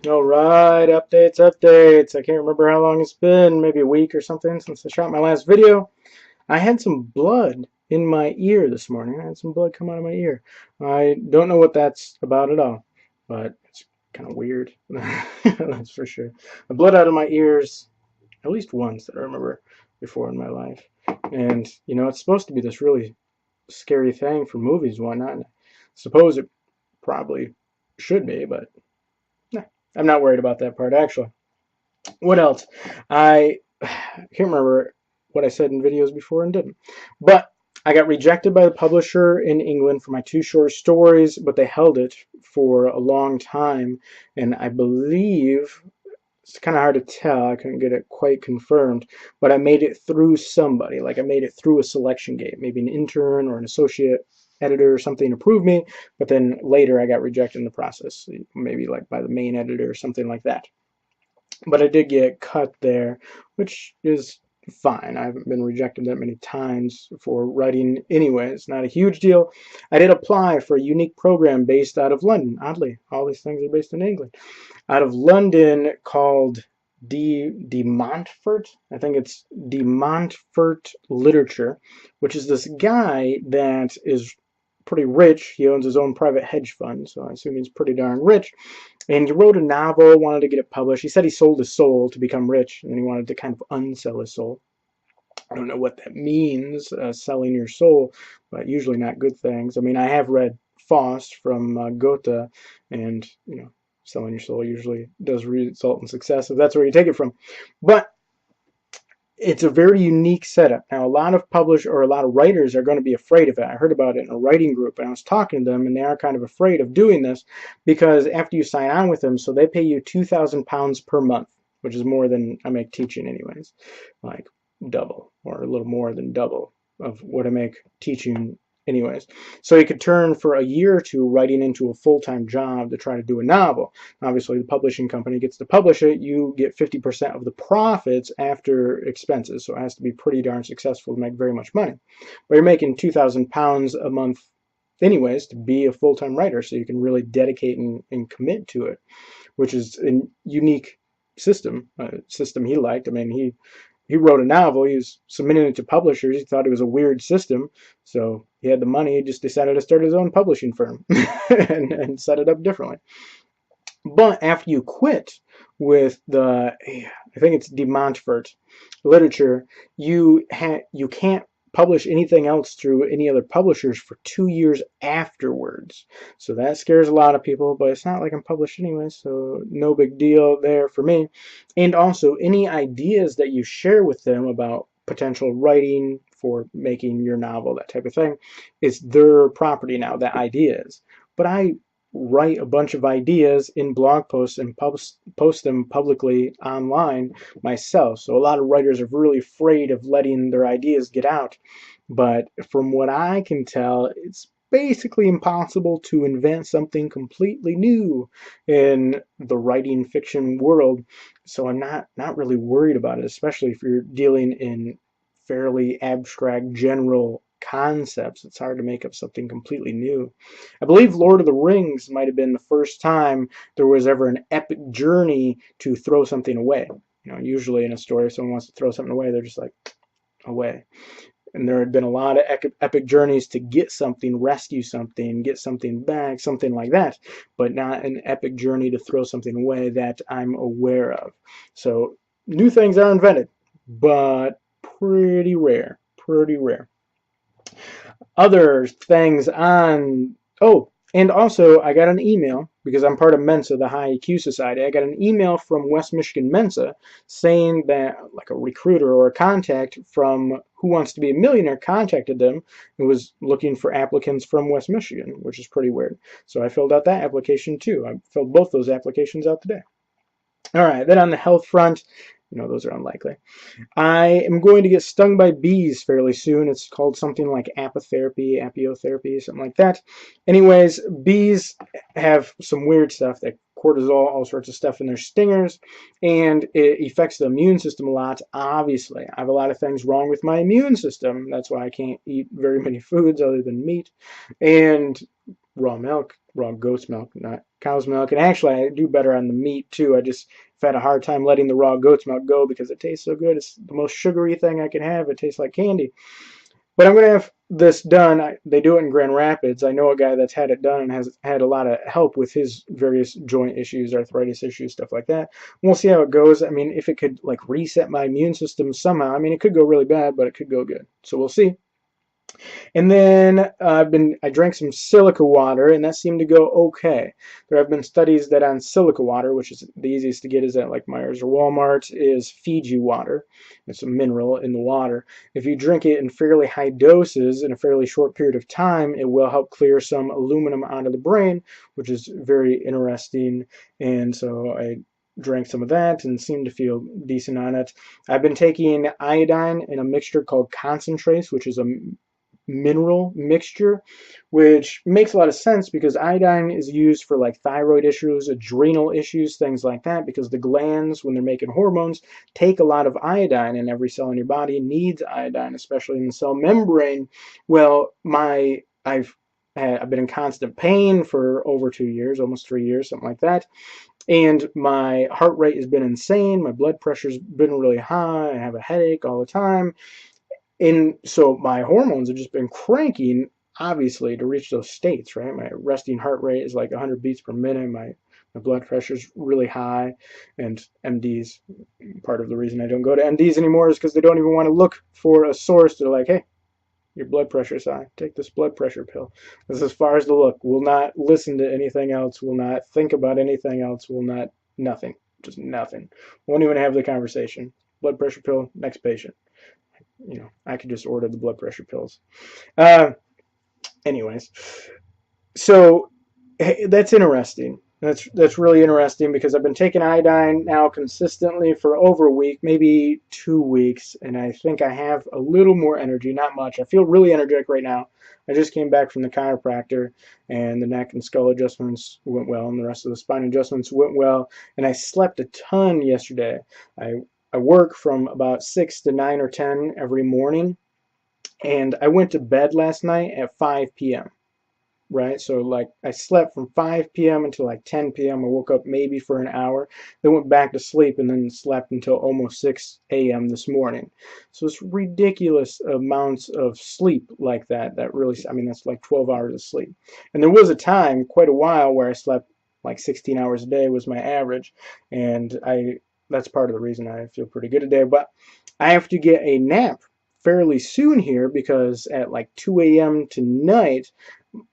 All right, updates. I can't remember how long it's been, maybe a week or something since I shot my last video. I had some blood in my ear this morning. I had some blood come out of my ear. I don't know what that's about at all, but it's kind of weird. That's for sure. The blood out of my ears at least once that I remember before in my life. And, it's supposed to be this really scary thing for movies and whatnot. And I suppose it probably should be, but nah, I'm not worried about that part, actually. What else? I can't remember what I said in videos before and didn't. But I got rejected by the publisher in England for my two short stories, but they held it for a long time. And I believe it's kind of hard to tell. I couldn't get it quite confirmed, but I made it through somebody. Like I made it through a selection gate, maybe an intern or an associate editor or something approved me, but then later I got rejected in the process, maybe like by the main editor or something like that. But I did get cut there, which is fine. I haven't been rejected that many times for writing anyways. Not a huge deal. I did apply for a unique program based out of London. Oddly, all these things are based in England. Out of London called De Montfort. I think it's De Montfort Literature, which is this guy that is pretty rich. He owns his own private hedge fund, so I assume he's pretty darn rich. And he wrote a novel, wanted to get it published. He said he sold his soul to become rich, and then he wanted to kind of unsell his soul. I don't know what that means, selling your soul, but usually not good things. I mean, I have read Faust from Goethe, and, selling your soul usually does result in success, if that's where you take it from. But it's a very unique setup. Now, a lot of writers are going to be afraid of it. I heard about it in a writing group, and I was talking to them, and they are kind of afraid of doing this because after you sign on with them, so they pay you £2,000 per month, which is more than I make teaching anyways, like double or a little more than double of what I make teaching anyways. So you could turn for a year or two writing into a full-time job to try to do a novel. Obviously, the publishing company gets to publish it. You get 50% of the profits after expenses. So it has to be pretty darn successful to make very much money. But you're making £2,000 a month anyways to be a full-time writer, so you can really dedicate and commit to it, which is a unique system he liked. I mean, he wrote a novel. He was submitting it to publishers. He thought it was a weird system, so he had the money. He just decided to start his own publishing firm and set it up differently. But after you quit with I think it's De Montfort Literature, you can't publish anything else through any other publishers for 2 years afterwards. So that scares a lot of people, but it's not like I'm published anyway, so no big deal there for me. And also, any ideas that you share with them about potential writing for making your novel, that type of thing, is their property now, that idea is. But I write a bunch of ideas in blog posts and post them publicly online myself. So a lot of writers are really afraid of letting their ideas get out. But from what I can tell, it's basically impossible to invent something completely new in the writing fiction world. So I'm not really worried about it, especially if you're dealing in fairly abstract general concepts. It's hard to make up something completely new. I believe Lord of the Rings might have been the first time there was ever an epic journey to throw something away. Usually in a story, if someone wants to throw something away, they're just like, away. And there had been a lot of epic journeys to get something, rescue something, get something back, something like that, but not an epic journey to throw something away that I'm aware of. So new things are invented, but pretty rare, pretty rare. Other things on, oh, and also I got an email, because I'm part of Mensa, the High EQ Society. I got an email from West Michigan Mensa saying that, like, a recruiter or a contact from Who Wants to Be a Millionaire contacted them and was looking for applicants from West Michigan, which is pretty weird. So I filled out that application too. I filled both those applications out today. All right, then on the health front, those are unlikely. I am going to get stung by bees fairly soon. It's called something like apiotherapy, something like that. Anyways, bees have some weird stuff, that cortisol, all sorts of stuff in their stingers, and it affects the immune system a lot, obviously. I have a lot of things wrong with my immune system. That's why I can't eat very many foods other than meat and raw milk, raw goat's milk, not cow's milk. And actually, I do better on the meat too. I just have had a hard time letting the raw goat's milk go because it tastes so good. It's the most sugary thing I can have. It tastes like candy. But I'm going to have this done. They do it in Grand Rapids. I know a guy that's had it done and has had a lot of help with his various joint issues, arthritis issues, stuff like that. We'll see how it goes. I mean, if it could like reset my immune system somehow, I mean, it could go really bad, but it could go good. So we'll see. And then I drank some silica water, and that seemed to go okay. There have been studies that on silica water, which is the easiest to get is at like Myers or Walmart, is Fiji water. It's a mineral in the water. If you drink it in fairly high doses in a fairly short period of time, it will help clear some aluminum out of the brain, which is very interesting. And so I drank some of that and seemed to feel decent on it. I've been taking iodine in a mixture called Concentrace, which is a mineral mixture, which makes a lot of sense because iodine is used for like thyroid issues, adrenal issues, things like that, because the glands, when they're making hormones, take a lot of iodine, and every cell in your body needs iodine, especially in the cell membrane. Well, I've been in constant pain for over 2 years, almost 3 years, something like that. And my heart rate has been insane. My blood pressure's been really high. I have a headache all the time. And so my hormones have just been cranking, obviously, to reach those states, right? My resting heart rate is like 100 beats per minute. My blood pressure is really high. And MDs, part of the reason I don't go to MDs anymore is because they don't even want to look for a source. They're like, hey, your blood pressure is high. Take this blood pressure pill. This is as far as the look. Will not listen to anything else. Will not think about anything else. Will not, nothing. Just nothing. Won't even have the conversation. Blood pressure pill, next patient. You know, I could just order the blood pressure pills. Anyways, so hey, that's interesting. That's really interesting because I've been taking iodine now consistently for over a week, maybe 2 weeks, and I think I have a little more energy, not much. I feel really energetic right now. I just came back from the chiropractor, and the neck and skull adjustments went well, and the rest of the spine adjustments went well, and I slept a ton yesterday. I work from about 6 to 9 or 10 every morning, and I went to bed last night at 5 p.m., right? So like I slept from 5 p.m. until like 10 p.m. I woke up maybe for an hour, then went back to sleep, and then slept until almost 6 a.m. this morning. So it's ridiculous amounts of sleep like that. That really, I mean, that's like 12 hours of sleep. And there was a time, quite a while, where I slept like 16 hours a day was my average, and that's part of the reason I feel pretty good today. But I have to get a nap fairly soon here because at like 2 a.m. tonight,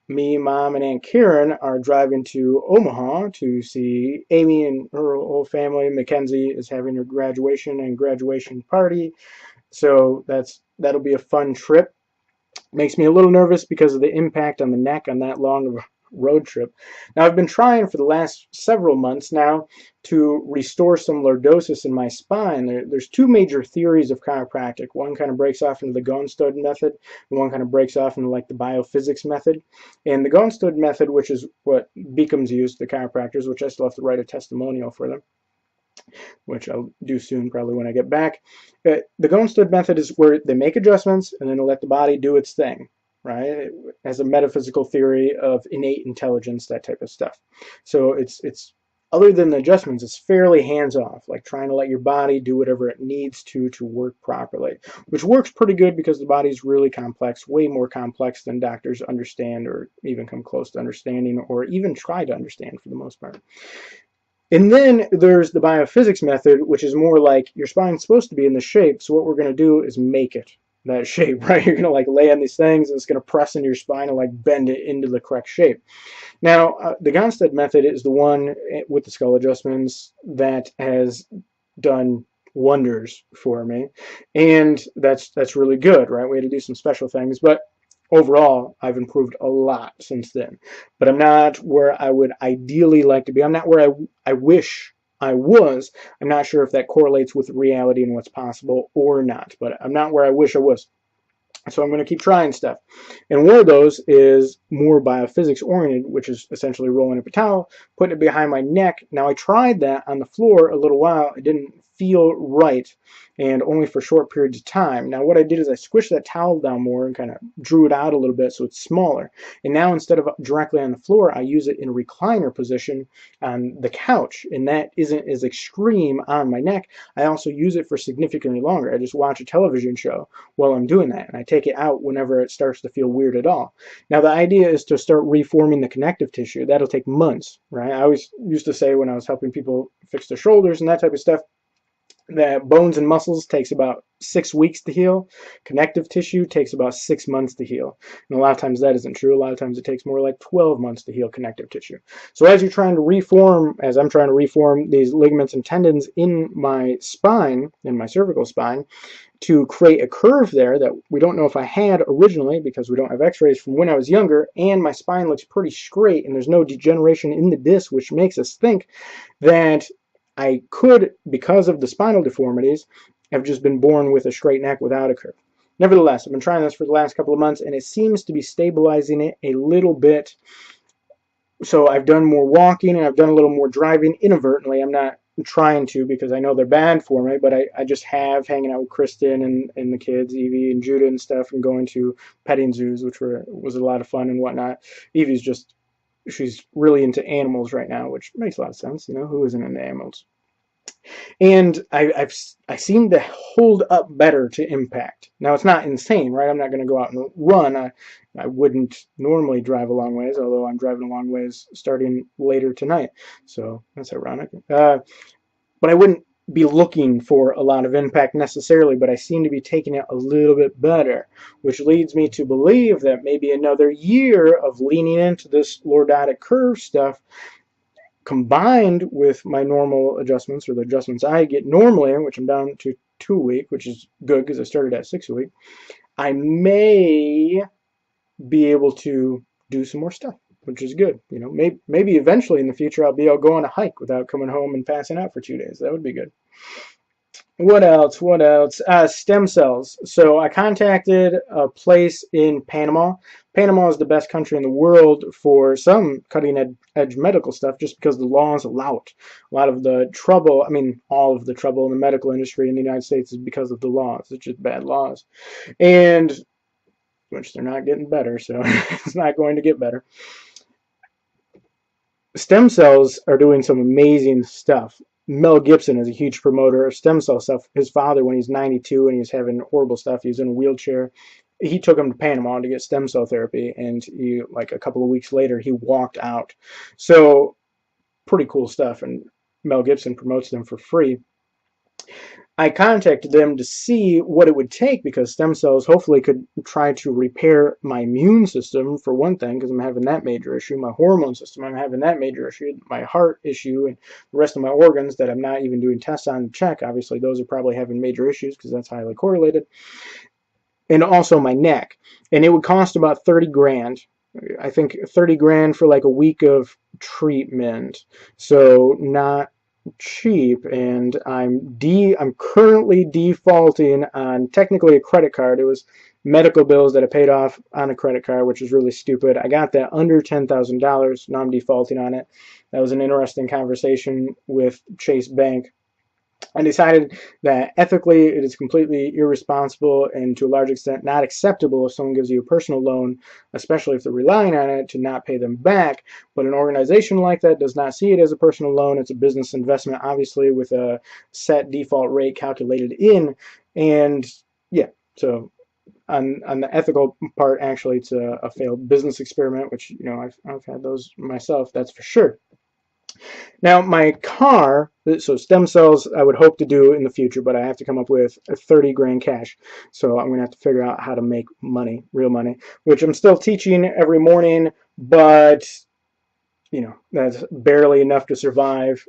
me, Mom, and Aunt Karen are driving to Omaha to see Amy and her whole family. Mackenzie is having her graduation and graduation party. So that'll be a fun trip. Makes me a little nervous because of the impact on the neck on that long of a road trip. Now, I've been trying for the last several months now to restore some lordosis in my spine. There's two major theories of chiropractic. One kind of breaks off into the Gonstead method, and one kind of breaks off into like the biophysics method. And the Gonstead method, which is what Beacom's used, the chiropractors, which I still have to write a testimonial for them, which I'll do soon, probably when I get back. The Gonstead method is where they make adjustments and then let the body do its thing, right? It has a metaphysical theory of innate intelligence, that type of stuff. So it's other than the adjustments, it's fairly hands-off, like trying to let your body do whatever it needs to work properly, which works pretty good because the body's really complex, way more complex than doctors understand or even come close to understanding or even try to understand for the most part. And then there's the biophysics method, which is more like your spine's supposed to be in the shape, so what we're going to do is make it that shape, right? You're going to like lay on these things, and it's going to press into your spine and like bend it into the correct shape. Now, the Gonstead method is the one with the skull adjustments that has done wonders for me, and that's really good, right? We had to do some special things, but overall, I've improved a lot since then. But I'm not where I would ideally like to be. I'm not where I wish I was. I'm not sure if that correlates with reality and what's possible or not, but I'm not where I wish I was. So I'm going to keep trying stuff. And one of those is more biophysics oriented, which is essentially rolling up a towel, putting it behind my neck. Now, I tried that on the floor a little while. It didn't feel right, and only for short periods of time. Now what I did is I squished that towel down more and kind of drew it out a little bit so it's smaller. And now instead of directly on the floor, I use it in a recliner position on the couch, and that isn't as extreme on my neck. I also use it for significantly longer. I just watch a television show while I'm doing that, and I take it out whenever it starts to feel weird at all. Now the idea is to start reforming the connective tissue. That'll take months, right? I always used to say when I was helping people fix their shoulders and that type of stuff, that bones and muscles takes about 6 weeks to heal. Connective tissue takes about 6 months to heal. And a lot of times that isn't true. A lot of times it takes more like 12 months to heal connective tissue. So as you're trying to reform, as I'm trying to reform these ligaments and tendons in my spine, in my cervical spine, to create a curve there that we don't know if I had originally because we don't have x-rays from when I was younger, and my spine looks pretty straight and there's no degeneration in the disc, which makes us think that I could, because of the spinal deformities, have just been born with a straight neck without a curve. Nevertheless, I've been trying this for the last couple of months, and it seems to be stabilizing it a little bit. So I've done more walking, and I've done a little more driving inadvertently. I'm not trying to because I know they're bad for me, but I just have hanging out with Kristen and the kids, Evie and Judah and stuff, and going to petting zoos, which was a lot of fun and whatnot. Evie's just... she's really into animals right now, which makes a lot of sense. You know, who isn't into animals? And I seem to hold up better to impact. Now, it's not insane, right? I'm not going to go out and run. I wouldn't normally drive a long ways, although I'm driving a long ways starting later tonight. So that's ironic. But I wouldn't be looking for a lot of impact necessarily, but I seem to be taking it a little bit better, which leads me to believe that maybe another year of leaning into this lordotic curve stuff, combined with my normal adjustments, or the adjustments I get normally, which I'm down to 2 a week, which is good because I started at 6 a week, I may be able to do some more stuff, which is good. You know, maybe eventually in the future I'll be able to go on a hike without coming home and passing out for 2 days. That would be good. What else? What else? Stem cells. So I contacted a place in Panama. Panama is the best country in the world for some cutting-edge medical stuff just because the laws allow it. A lot of the trouble, I mean, all of the trouble in the medical industry in the United States is because of the laws. It's just bad laws. And, which they're not getting better, so it's not going to get better. Stem cells are doing some amazing stuff. Mel Gibson is a huge promoter of stem cell stuff. His father, when he's 92 and he's having horrible stuff, he was in a wheelchair. He took him to Panama to get stem cell therapy, and like a couple of weeks later, he walked out. So pretty cool stuff, and Mel Gibson promotes them for free. I contacted them to see what it would take because stem cells hopefully could try to repair my immune system, for one thing, because I'm having that major issue, my hormone system, I'm having that major issue, my heart issue, and the rest of my organs that I'm not even doing tests on to check. Obviously, those are probably having major issues because that's highly correlated. And also my neck. And it would cost about 30 grand. I think 30 grand for like a week of treatment. So not cheap, and I'm currently defaulting on technically a credit card. It was medical bills that I paid off on a credit card, which is really stupid. I got that under $10,000. Now I'm defaulting on it. That was an interesting conversation with Chase Bank. I decided that ethically it is completely irresponsible and to a large extent not acceptable if someone gives you a personal loan, especially if they're relying on it, to not pay them back. But an organization like that does not see it as a personal loan. It's a business investment, obviously, with a set default rate calculated in. And yeah, so on the ethical part, actually, it's a failed business experiment, which, you know, I've had those myself, that's for sure. Now, my car, so stem cells I would hope to do in the future, but I have to come up with 30 grand cash. So I'm going to have to figure out how to make money, real money, which I'm still teaching every morning, but, you know, that's barely enough to survive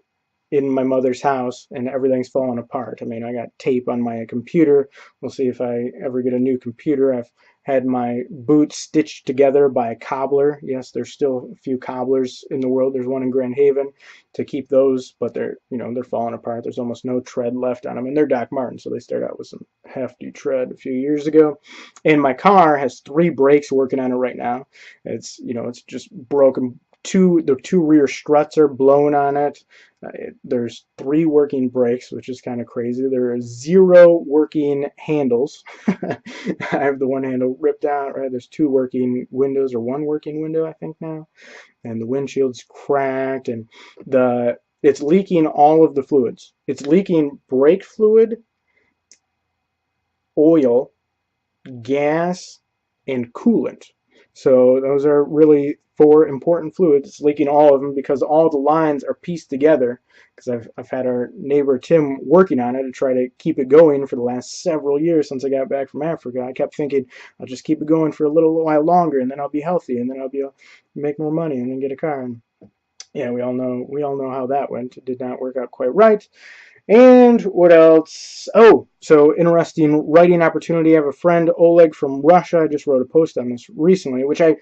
in my mother's house, and everything's falling apart. I mean, I got tape on my computer. We'll see if I ever get a new computer. I've had my boots stitched together by a cobbler. Yes, there's still a few cobblers in the world. There's one in Grand Haven to keep those, but they're falling apart. There's almost no tread left on them, and they're Doc Martin, so they started out with some hefty tread a few years ago. And my car has 3 brakes working on it right now. It's just broken the two rear struts are blown on it. There's 3 working brakes, which is kind of crazy. There are 0 working handles. I have the one handle ripped out, right? There's 2 working windows, or 1 working window, I think now. And the windshield's cracked, and it's leaking all of the fluids. It's leaking brake fluid, oil, gas, and coolant. So those are really 4 important fluids. It's leaking all of them because all the lines are pieced together, because I've had our neighbor Tim working on it to try to keep it going for the last several years since I got back from Africa. I kept thinking, I'll just keep it going for a little while longer, and then I'll be healthy, and then I'll be able to make more money and then get a car. And yeah, we all know how that went. It did not work out quite right. And what else? Oh, so interesting writing opportunity. I have a friend, Oleg from Russia. I just wrote a post on this recently, which I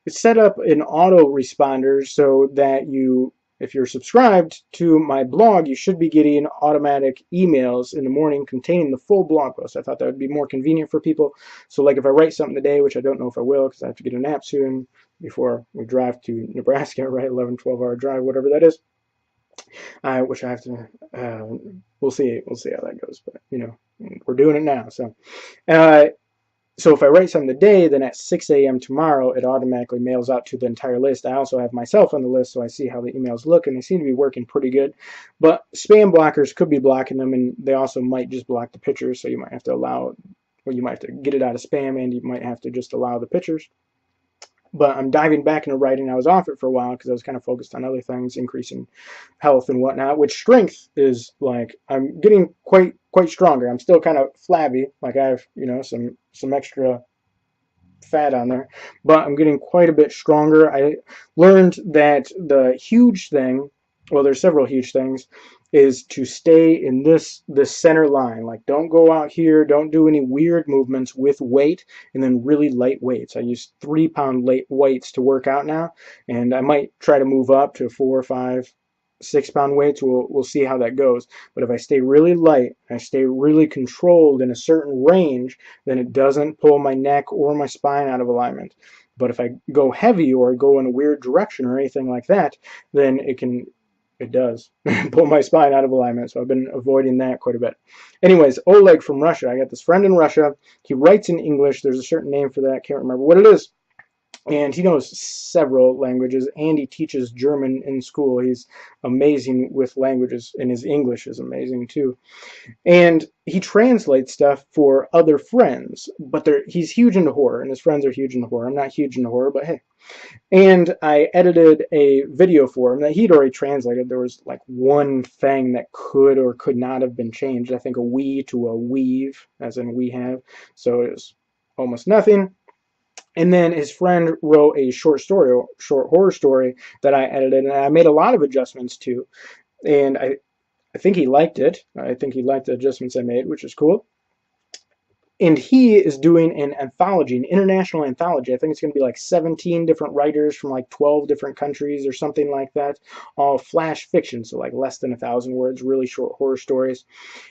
set up an autoresponder so that if you're subscribed to my blog, you should be getting automatic emails in the morning containing the full blog post. I thought that would be more convenient for people. So like if I write something today, which I don't know if I will because I have to get a nap soon before we drive to Nebraska, right? 11, 12-hour drive, whatever that is. Which I have to, we'll see how that goes, but we're doing it now. So if I write something today, then at 6 a.m. tomorrow, it automatically mails out to the entire list. I also have myself on the list, so I see how the emails look, and they seem to be working pretty good. But spam blockers could be blocking them, and they also might just block the pictures, so you might have to you might have to get it out of spam, and you might have to just allow the pictures. But I'm diving back into writing. I was off it for a while because I was kind of focused on other things, increasing health and whatnot, which strength is like, I'm getting quite stronger. I'm still kind of flabby, like I have, some extra fat on there, but I'm getting quite a bit stronger. I learned that the huge thing, well, there's several huge things, is to stay in this center line. Like, don't go out here, don't do any weird movements with weight, and then really light weights. I use 3-pound weights to work out now, and I might try to move up to 4, 5, 6-pound weights. We'll see how that goes. But if I stay really light, I stay really controlled in a certain range, then it doesn't pull my neck or my spine out of alignment. But if I go heavy or go in a weird direction or anything like that, then it does pull my spine out of alignment. So I've been avoiding that quite a bit. Anyways, Oleg from Russia. I got this friend in Russia. He writes in English. There's a certain name for that. I can't remember what it is. And he knows several languages, and he teaches German in school. He's amazing with languages, and his English is amazing too. And he translates stuff for other friends, but he's huge into horror, and his friends are huge into horror. I'm not huge into horror, but hey. And I edited a video for him that he'd already translated. There was like one thing that could or could not have been changed. I think a we to a weave, as in we have. So it was almost nothing. And then his friend wrote a short horror story that I edited, and I made a lot of adjustments to. And I think he liked it. I think he liked the adjustments I made, which is cool. And he is doing an anthology, an international anthology. I think it's going to be like 17 different writers from like 12 different countries or something like that, all flash fiction, so like less than 1,000 words, really short horror stories.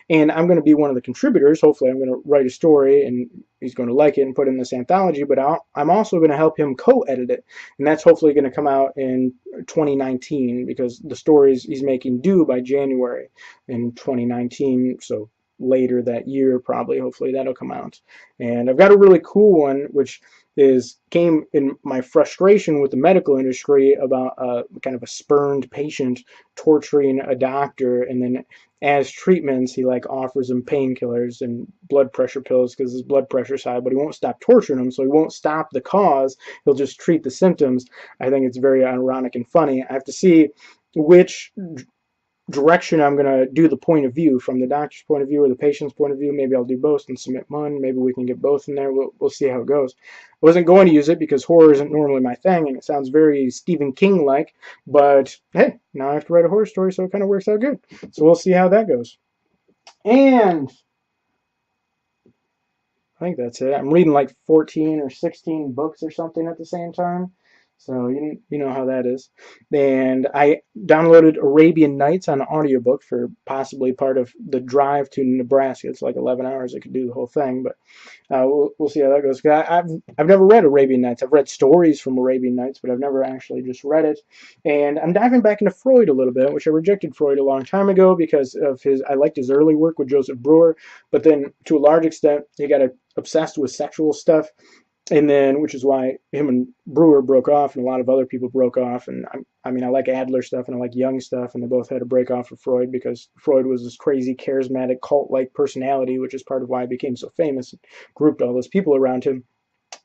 And I'm going to be one of the contributors. Hopefully I'm going to write a story and he's going to like it and put it in this anthology, but I'm also going to help him co-edit it. And that's hopefully going to come out in 2019 because the stories he's making due by January in 2019, so later that year probably. Hopefully that'll come out. And I've got a really cool one which came in my frustration with the medical industry about kind of a spurned patient torturing a doctor, and then as treatments he like offers him painkillers and blood pressure pills because his blood pressure's high, but he won't stop torturing him, so he won't stop the cause, he'll just treat the symptoms. I think it's very ironic and funny. I have to see which direction I'm going to do the point of view, from the doctor's point of view or the patient's point of view. Maybe I'll do both and submit one. Maybe we can get both in there. We'll see how it goes. I wasn't going to use it because horror isn't normally my thing, and it sounds very Stephen King-like, but hey, now I have to write a horror story, so it kind of works out good. So we'll see how that goes. And I think that's it. I'm reading like 14 or 16 books or something at the same time. So you know how that is. And I downloaded Arabian Nights on audiobook for possibly part of the drive to Nebraska. It's like 11 hours. I could do the whole thing, but we'll see how that goes. I've never read Arabian Nights. I've read stories from Arabian Nights, but I've never actually just read it. And I'm diving back into Freud a little bit, which I rejected Freud a long time ago because of I liked his early work with Joseph Breuer, but then to a large extent he got obsessed with sexual stuff, and then which is why him and Breuer broke off, and a lot of other people broke off. And I mean, I like Adler stuff and I like Jung stuff, and they both had to break off with Freud because Freud was this crazy, charismatic, cult-like personality, which is part of why he became so famous and grouped all those people around him.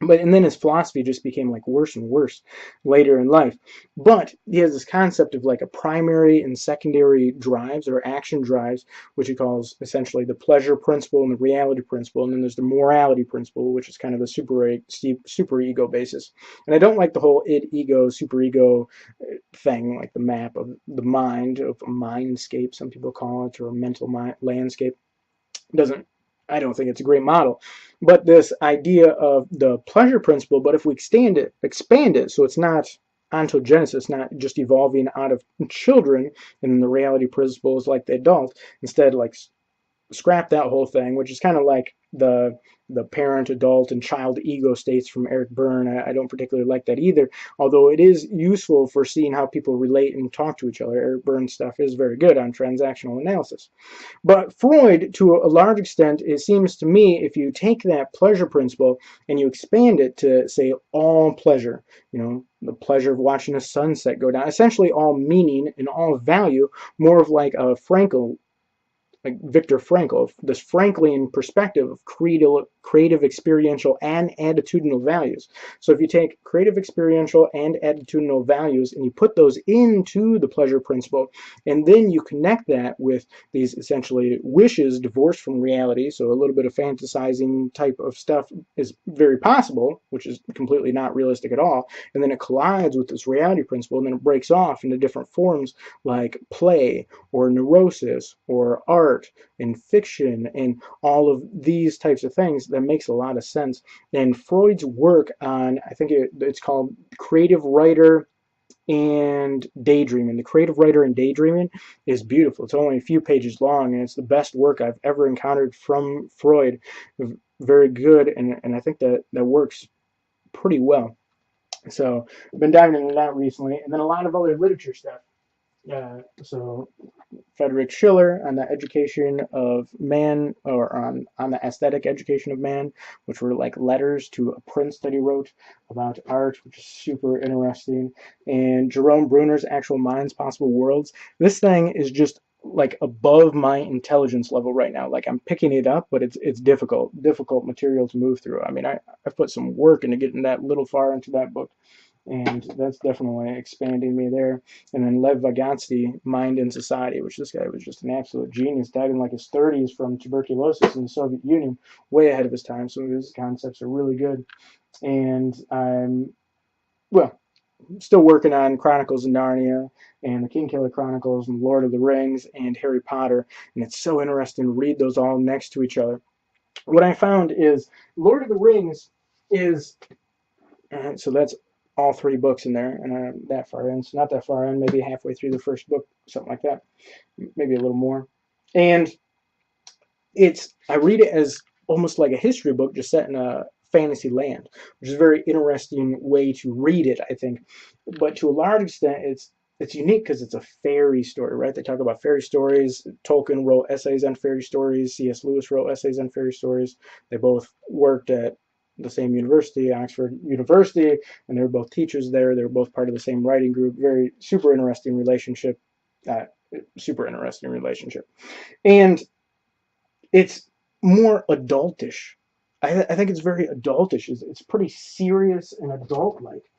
And then his philosophy just became like worse and worse later in life. But he has this concept of like a primary and secondary drives or action drives, which he calls essentially the pleasure principle and the reality principle. And then there's the morality principle, which is kind of the super ego basis. And I don't like the whole id ego super ego thing, like the map of the mind, of a mindscape, some people call it, or a mental landscape. Doesn't I don't think it's a great model. But this idea of the pleasure principle, but if we expand it, so it's not ontogenesis, not just evolving out of children, and the reality principle is like the adult, instead like scrap that whole thing, which is kind of like the parent, adult, and child ego states from Eric Berne. I don't particularly like that either, although it is useful for seeing how people relate and talk to each other. Eric Berne's stuff is very good on transactional analysis. But Freud, to a large extent, it seems to me, if you take that pleasure principle and you expand it to, say, all pleasure, the pleasure of watching a sunset go down, essentially all meaning and all value, more of like a Frankl, like Viktor Frankl, this Franklian perspective of creative, experiential, and attitudinal values. So if you take creative, experiential, and attitudinal values and you put those into the pleasure principle, and then you connect that with these essentially wishes divorced from reality, so a little bit of fantasizing type of stuff is very possible, which is completely not realistic at all, and then it collides with this reality principle, and then it breaks off into different forms like play or neurosis or art and fiction and all of these types of things. That makes a lot of sense. And Freud's work on, I think it's called Creative Writer and Daydreaming. The Creative Writer and Daydreaming is beautiful. It's only a few pages long, and it's the best work I've ever encountered from Freud. Very good, and I think that works pretty well. So I've been diving into that recently, and then a lot of other literature stuff. So Friedrich Schiller on the education of man, or on the aesthetic education of man, which were like letters to a prince that he wrote about art, which is super interesting. And Jerome Bruner's Actual Minds, Possible Worlds. This thing is just like above my intelligence level right now. Like I'm picking it up, but it's difficult material to move through. I mean, I've put some work into getting that little far into that book, and that's definitely expanding me there. And then Lev Vygotsky, Mind and Society, which this guy was just an absolute genius, died in like his 30s from tuberculosis in the Soviet Union, way ahead of his time. Some of his concepts are really good. And I'm, well, still working on Chronicles of Narnia and the Kingkiller Chronicles and Lord of the Rings and Harry Potter, and it's so interesting to read those all next to each other. What I found is Lord of the Rings is, so that's all three books in there, and I'm that far in. So not that far in, maybe halfway through the first book, something like that, maybe a little more. And I read it as almost like a history book, just set in a fantasy land, which is a very interesting way to read it, I think. But to a large extent, it's unique because it's a fairy story, right? They talk about fairy stories. Tolkien wrote essays on fairy stories. C.S. Lewis wrote essays on fairy stories. They both worked at the same university, Oxford University, and they were both teachers there. They were both part of the same writing group. Very super interesting relationship. Super interesting relationship. And it's more adultish. I think it's very adultish. It's pretty serious and adult-like.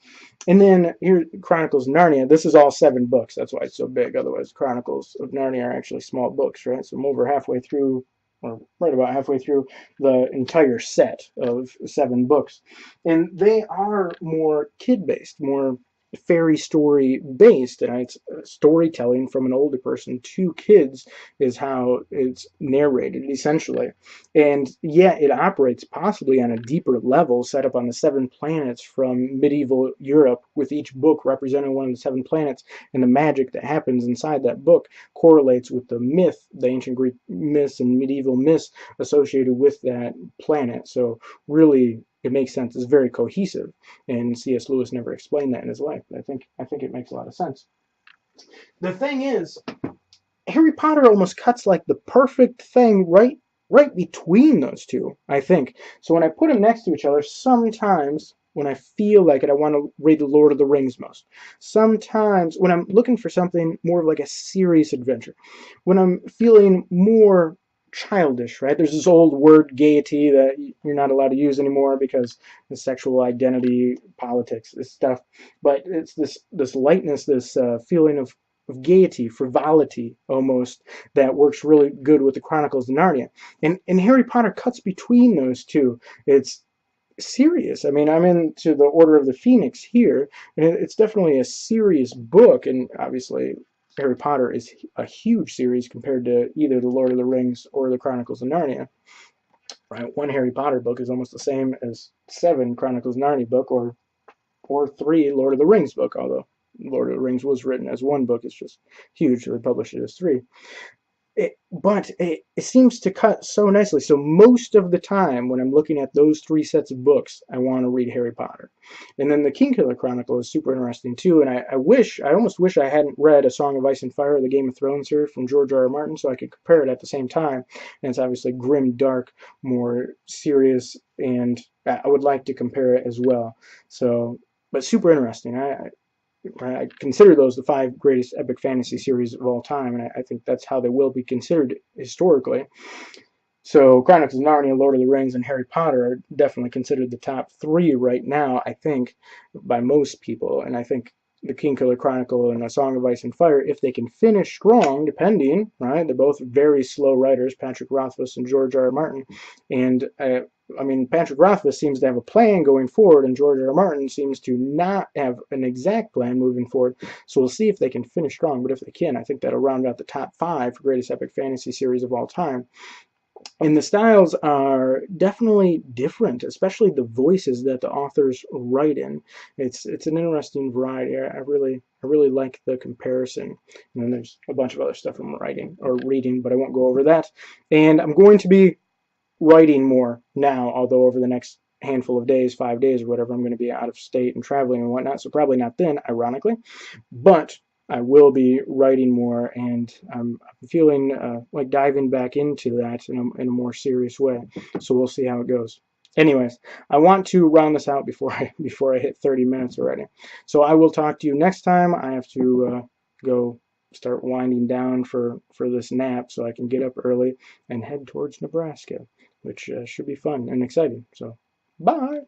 And then here, Chronicles of Narnia. This is all 7 books. That's why it's so big. Otherwise, Chronicles of Narnia are actually small books, right? So I'm over halfway through, or right about halfway through the entire set of 7 books. And they are more kid-based, more fairy story based, and it's storytelling from an older person to kids is how it's narrated essentially. And yeah, it operates possibly on a deeper level, set up on the seven planets from medieval Europe, with each book representing one of the seven planets, and the magic that happens inside that book correlates with the myth, the ancient Greek myths and medieval myths associated with that planet. So really it makes sense. It's very cohesive, and C.S. Lewis never explained that in his life. But I think it makes a lot of sense. The thing is, Harry Potter almost cuts like the perfect thing right between those two, I think. So when I put them next to each other, sometimes when I feel like it, I want to read The Lord of the Rings most. Sometimes when I'm looking for something more of like a serious adventure. When I'm feeling more childish, right? There's this old word gaiety that you're not allowed to use anymore because the sexual identity, politics, this stuff. But it's this lightness, this feeling of gaiety, frivolity almost, that works really good with the Chronicles of Narnia. And Harry Potter cuts between those two. It's serious. I mean, I'm into the Order of the Phoenix here, and it's definitely a serious book, and obviously Harry Potter is a huge series compared to either the Lord of the Rings or the Chronicles of Narnia. Right? One Harry Potter book is almost the same as 7 Chronicles of Narnia book, or 3 Lord of the Rings book, although Lord of the Rings was written as one book. It's just huge, so they published it as 3. But it seems to cut so nicely. So most of the time when I'm looking at those 3 sets of books, I want to read Harry Potter. And then the Kingkiller Chronicle is super interesting too. And I almost wish I hadn't read A Song of Ice and Fire, the Game of Thrones series from George R. R. Martin, so I could compare it at the same time. And it's obviously grim, dark, more serious, and I would like to compare it as well. So, but super interesting. I consider those the 5 greatest epic fantasy series of all time, and I think that's how they will be considered historically. So Chronicles of Narnia, Lord of the Rings, and Harry Potter are definitely considered the top 3 right now, I think, by most people. And I think the Kingkiller Chronicle and A Song of Ice and Fire, if they can finish strong, depending, right? They're both very slow writers, Patrick Rothfuss and George R. R. Martin. And I mean, Patrick Rothfuss seems to have a plan going forward, and George R. R. Martin seems to not have an exact plan moving forward. So we'll see if they can finish strong. But if they can, I think that'll round out the top 5 for greatest epic fantasy series of all time. And the styles are definitely different, especially the voices that the authors write in. It's an interesting variety. I really like the comparison. And then there's a bunch of other stuff I'm writing or reading, but I won't go over that. And I'm going to be writing more now, although over the next handful of days, 5 days or whatever, I'm going to be out of state and traveling and whatnot, so probably not then, ironically. But I will be writing more, and I'm feeling like diving back into that in a more serious way. So we'll see how it goes. Anyways, I want to round this out before I hit 30 minutes already. So I will talk to you next time. I have to go start winding down for this nap so I can get up early and head towards Nebraska, which should be fun and exciting. So bye.